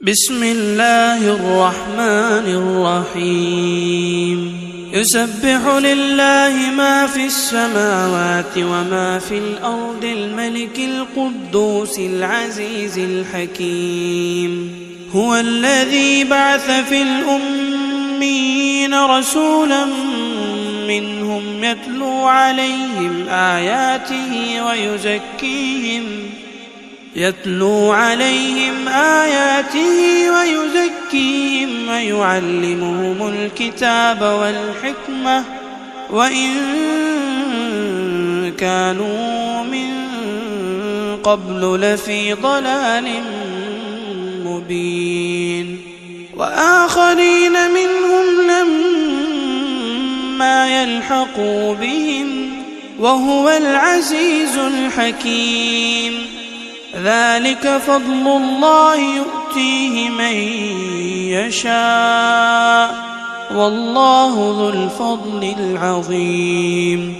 بسم الله الرحمن الرحيم يسبح لله ما في السماوات وما في الأرض الملك القدوس العزيز الحكيم هو الذي بعث في الأميين رسولا منهم يتلو عليهم آياته ويزكيهم ويعلمهم الكتاب والحكمة وإن كانوا من قبل لفي ضلال مبين وآخرين منهم لما يلحقوا بهم وهو العزيز الحكيم ذلك فضل الله يؤتيه من يشاء والله ذو الفضل العظيم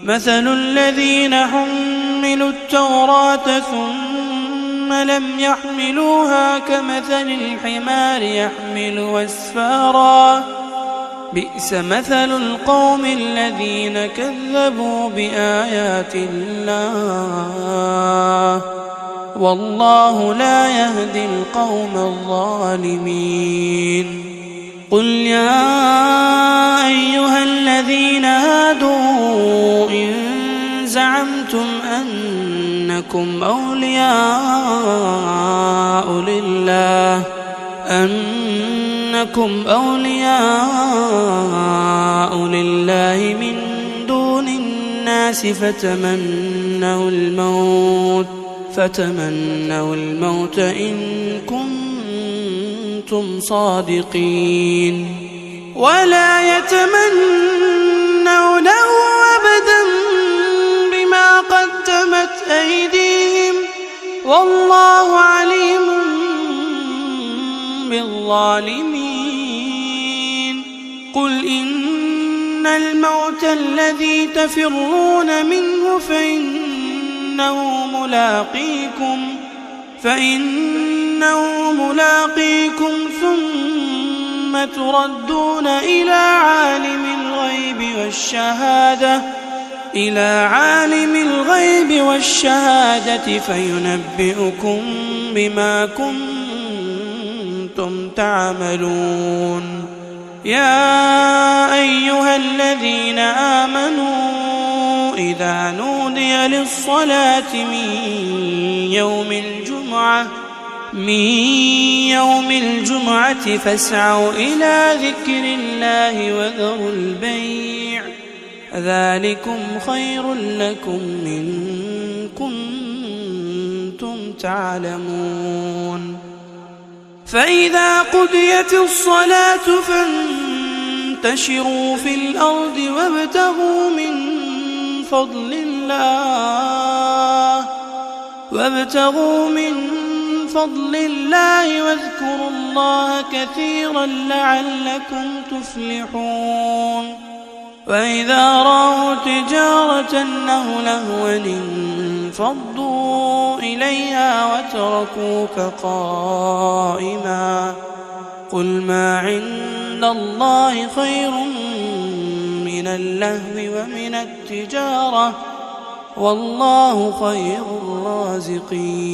مثل الذين حملوا التوراة ثم لم يحملوها كمثل الحمار يحمل أسفارا بئس مثل القوم الذين كذبوا بآيات الله والله لا يهدي القوم الظالمين قل يا أيها الذين هادوا إن زعمتم أنكم أولياء لله من دون الناس فتمنوا الموت إن كنتم صادقين ولا يتمنونه أبدا بما قدمت أيديهم والله عليم بالظالمين قل إن الموت الذي تفرون منه فإنه ملاقيكم ثم تردون إلى عالم الغيب والشهادة فينبئكم بما كنتم تعملون يا أيها الذين آمنوا إذا نودي للصلاة من يوم الجمعة فاسعوا إلى ذكر الله وذروا البيع ذلكم خير لكم إن كنتم تعلمون فإذا قضيت الصلاة فانتشروا في الأرض وابتغوا من فضل الله واذكروا الله كثيرا لعلكم تفلحون وإذا رأوا تجارة أو لهوا انفضوا إليها وتركوك قائما قل ما عند الله خير من اللهو ومن التجارة والله خير الرازقين